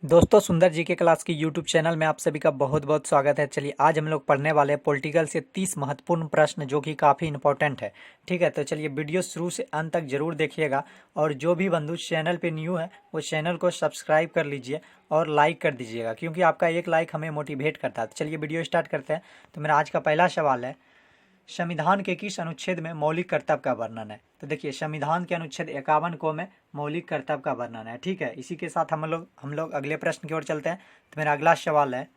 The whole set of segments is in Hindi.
दोस्तों सुंदर जी के क्लास की यूट्यूब चैनल में आप सभी का बहुत बहुत स्वागत है। चलिए आज हम लोग पढ़ने वाले हैं पॉलिटिकल से 30 महत्वपूर्ण प्रश्न जो कि काफ़ी इंपॉर्टेंट है। ठीक है, तो चलिए वीडियो शुरू से अंत तक जरूर देखिएगा और जो भी बंधु चैनल पे न्यू है वो चैनल को सब्सक्राइब कर लीजिए और लाइक कर दीजिएगा, क्योंकि आपका एक लाइक हमें मोटिवेट करता है। तो चलिए वीडियो स्टार्ट करते हैं। तो मेरा आज का पहला सवाल है, संविधान के किस अनुच्छेद में मौलिक कर्तव्य का वर्णन है? तो देखिए संविधान के अनुच्छेद 51 को में मौलिक कर्तव्य का वर्णन है। ठीक है, इसी के साथ हम लोग अगले प्रश्न की ओर चलते हैं। तो मेरा अगला सवाल है,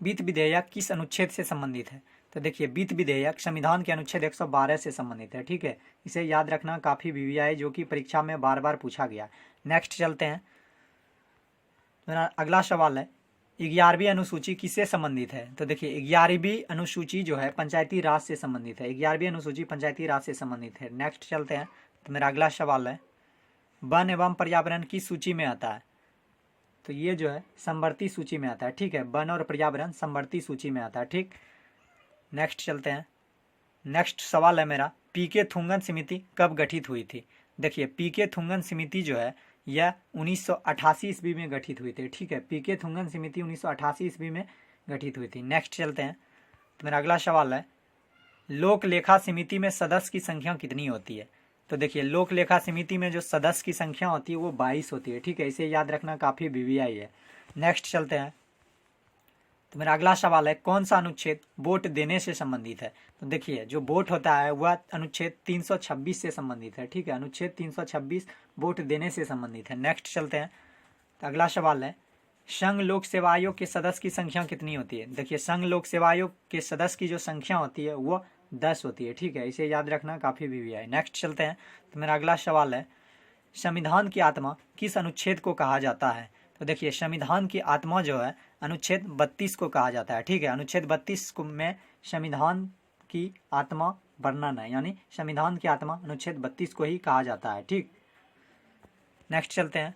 वित्त विधेयक किस अनुच्छेद से संबंधित है? तो देखिए वित्त विधेयक संविधान के अनुच्छेद 112 से संबंधित है। ठीक है, इसे याद रखना काफ़ी वीवीआई जो कि परीक्षा में बार बार पूछा गया। नेक्स्ट चलते हैं। मेरा अगला सवाल है, 11वीं अनुसूची किससे संबंधित है? तो देखिए 11वीं अनुसूची जो है पंचायती राज से संबंधित है। 11वीं अनुसूची पंचायती राज से संबंधित है। नेक्स्ट चलते हैं। तो मेरा अगला सवाल है, वन एवं पर्यावरण किस सूची में आता है? तो ये जो है समवर्ती सूची में आता है। ठीक है, वन और पर्यावरण समवर्ती सूची में आता है। ठीक, नेक्स्ट चलते हैं। नेक्स्ट सवाल है मेरा, पीके थुंगन समिति कब गठित हुई थी? देखिए पीके थुंगन समिति जो है यह 1988 ईस्वी में गठित हुई थी। ठीक है, पीके थुंगन समिति 1988 ईस्वी में गठित हुई थी। नेक्स्ट चलते हैं। तो मेरा अगला सवाल है, लोक लेखा समिति में सदस्य की संख्या कितनी होती है? तो देखिए लोक लेखा समिति में जो सदस्य की संख्या होती है वो 22 होती है। ठीक है, इसे याद रखना काफ़ी वीवीआई है। नेक्स्ट चलते हैं। तो मेरा अगला सवाल है, कौन सा अनुच्छेद वोट देने से संबंधित है? तो देखिए जो वोट होता है वह अनुच्छेद 326 से संबंधित है। ठीक है, अनुच्छेद 326 वोट देने से संबंधित है। नेक्स्ट चलते हैं। तो अगला सवाल है, संघ लोक सेवा आयोग के सदस्य की संख्या कितनी होती है? देखिए संघ लोक सेवा आयोग के सदस्य की जो संख्या होती है वो 10 होती है। ठीक है, इसे याद रखना काफ़ी वीवीआई। नेक्स्ट चलते हैं। तो मेरा अगला सवाल है, संविधान की आत्मा किस अनुच्छेद को कहा जाता है? तो देखिए संविधान की आत्मा जो है अनुच्छेद 32 को कहा जाता है। ठीक है, अनुच्छेद 32 में संविधान की आत्मा वर्णन है, यानी संविधान की आत्मा अनुच्छेद 32 को ही कहा जाता है। ठीक, नेक्स्ट चलते हैं।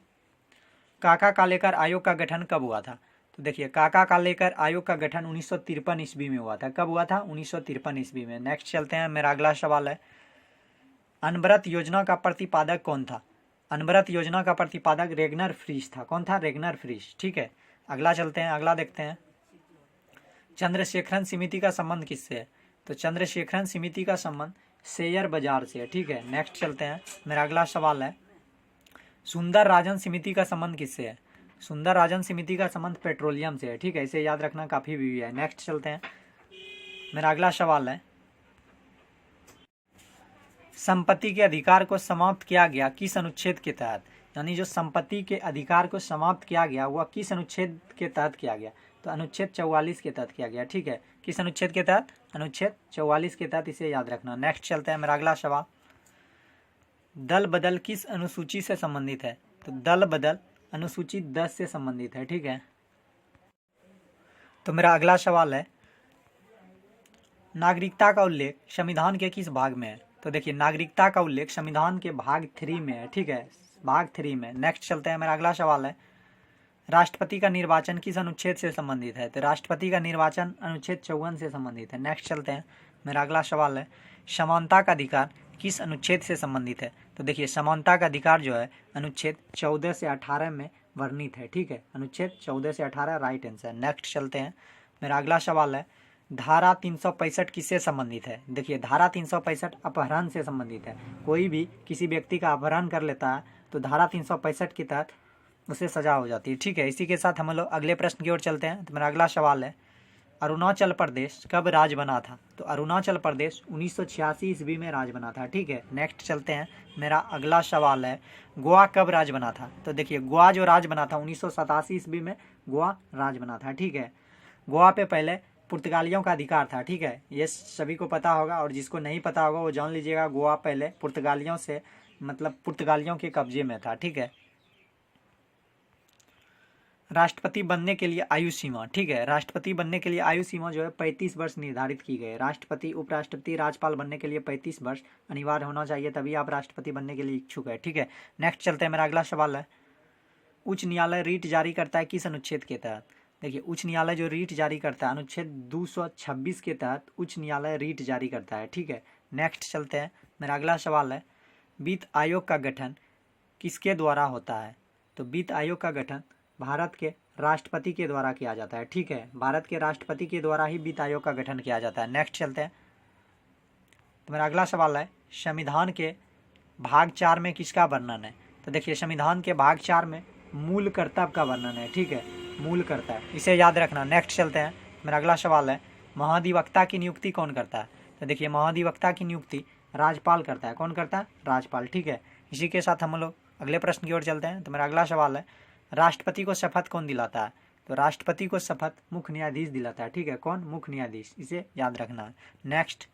काका कालेकर आयोग का गठन कब हुआ था? तो देखिए काका कालेकर आयोग का गठन 1953 ईस्वी में हुआ था। कब हुआ था? 1953 ईस्वी में। नेक्स्ट चलते हैं। मेरा अगला सवाल है, अनवरत योजना का प्रतिपादक कौन था? अनवरत योजना का प्रतिपादक रेगनर फ्रीज था। कौन था? Ragnar Frisch. ठीक है, अगला चलते हैं। अगला देखते हैं, चंद्रशेखरन समिति का संबंध किससे है? तो चंद्रशेखरन समिति का संबंध शेयर बाजार से है। ठीक है, नेक्स्ट चलते हैं। मेरा अगला सवाल है, सुंदर राजन समिति का संबंध किससे है? सुंदर राजन समिति का संबंध पेट्रोलियम से है। ठीक है, इसे याद रखना काफी भी है। नेक्स्ट चलते हैं। मेरा अगला सवाल है, संपत्ति के अधिकार को समाप्त किया गया किस अनुच्छेद के तहत? यानी जो संपत्ति के अधिकार को समाप्त किया गया वह किस अनुच्छेद के तहत किया गया? तो अनुच्छेद 44 के तहत किया गया। ठीक है, किस अनुच्छेद के तहत? अनुच्छेद 44 के तहत, इसे याद रखना। नेक्स्ट चलते हैं। मेरा अगला सवाल, दल बदल किस अनुसूची से संबंधित है? तो दल बदल अनुसूची 10 से संबंधित है। ठीक है, तो मेरा अगला सवाल है, नागरिकता का उल्लेख संविधान के किस भाग में है? तो देखिए नागरिकता का उल्लेख संविधान के भाग 3 में है। ठीक है, भाग 3 में। नेक्स्ट चलते हैं। मेरा अगला सवाल है, राष्ट्रपति का निर्वाचन किस अनुच्छेद से संबंधित है? तो राष्ट्रपति का निर्वाचन अनुच्छेद 54 से संबंधित है। नेक्स्ट चलते हैं। मेरा अगला सवाल है, समानता का अधिकार किस अनुच्छेद से संबंधित है? तो देखिए समानता का अधिकार जो है अनुच्छेद 14 से 18 में वर्णित है। ठीक है, अनुच्छेद 14 से 18 राइट आंसर। नेक्स्ट चलते हैं। मेरा अगला सवाल है, धारा 365 किससे संबंधित है? देखिए धारा 365 अपहरण से संबंधित है। कोई भी किसी व्यक्ति का अपहरण कर लेता है तो धारा 365 के तहत उसे सजा हो जाती है। ठीक है, इसी के साथ हम लोग अगले प्रश्न की ओर चलते हैं। तो मेरा अगला सवाल है, अरुणाचल प्रदेश कब राज्य बना था? तो अरुणाचल प्रदेश 1986 ईस्वी में राज्य बना था। ठीक है, नेक्स्ट चलते हैं। मेरा अगला सवाल है, गोवा कब राज्य बना था? तो देखिए गोवा जो राज्य बना था 1987 ईस्वी में गोवा राज्य बना था। ठीक है, गोवा पे पहले पुर्तगालियों का अधिकार था। ठीक है, ये सभी को पता होगा और जिसको नहीं पता होगा वो जान लीजिएगा, गोवा पहले पुर्तगालियों से पुर्तगालियों के कब्जे में था। ठीक है, राष्ट्रपति बनने के लिए आयु सीमा, ठीक है, राष्ट्रपति बनने के लिए आयु सीमा जो है 35 वर्ष निर्धारित की गई है। राष्ट्रपति, उपराष्ट्रपति, राज्यपाल बनने के लिए 35 वर्ष अनिवार्य होना चाहिए, तभी आप राष्ट्रपति बनने के लिए इच्छुक है। ठीक है, नेक्स्ट चलते हैं। मेरा अगला सवाल है, उच्च न्यायालय रीट जारी करता है किस अनुच्छेद के तहत? देखिए उच्च न्यायालय जो रीट जारी करता है अनुच्छेद 226 के तहत उच्च न्यायालय रीट जारी करता है। ठीक है, नेक्स्ट चलते हैं। मेरा अगला सवाल है, वित्त आयोग का गठन किसके द्वारा होता है? तो वित्त आयोग का गठन भारत के राष्ट्रपति के द्वारा किया जाता है। ठीक है, भारत के राष्ट्रपति के द्वारा ही वित्त आयोग का गठन किया जाता है। नेक्स्ट चलते हैं। तो मेरा अगला सवाल है, संविधान के भाग 4 में किसका वर्णन है? तो देखिए, संविधान के भाग 4 में मूल कर्तव्य का वर्णन है। ठीक है, मूल कर्तव्य, इसे याद रखना। नेक्स्ट चलते हैं। मेरा अगला सवाल है, महाधिवक्ता की नियुक्ति कौन करता है? तो देखिए, महाधिवक्ता की नियुक्ति राज्यपाल करता है। कौन करता है? राज्यपाल। ठीक है, इसी के साथ हम लोग अगले प्रश्न की ओर चलते हैं। तो मेरा अगला सवाल है, राष्ट्रपति को शपथ कौन दिलाता है? तो राष्ट्रपति को शपथ मुख्य न्यायाधीश दिलाता है। ठीक है, कौन? मुख्य न्यायाधीश, इसे याद रखना है। नेक्स्ट,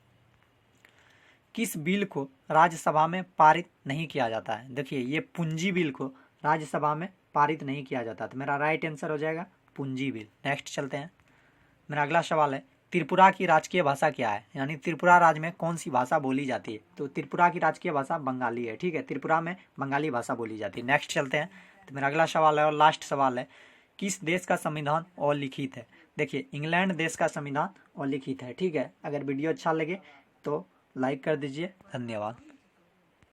किस बिल को राज्यसभा में पारित नहीं किया जाता है? देखिए, ये पूंजी बिल को राज्यसभा में पारित नहीं किया जाता, तो मेरा राइट आंसर हो जाएगा पूंजी बिल। नेक्स्ट चलते हैं। मेरा अगला सवाल है, त्रिपुरा की राजकीय भाषा क्या है? यानी त्रिपुरा राज्य में कौन सी भाषा बोली जाती है? तो त्रिपुरा की राजकीय भाषा बंगाली है। ठीक है, त्रिपुरा में बंगाली भाषा बोली जाती है। नेक्स्ट चलते हैं। तो मेरा अगला सवाल है और लास्ट सवाल है, किस देश का संविधान अलिखित है? देखिए, इंग्लैंड देश का संविधान अलिखित है। ठीक है, अगर वीडियो अच्छा लगे तो लाइक कर दीजिए। धन्यवाद।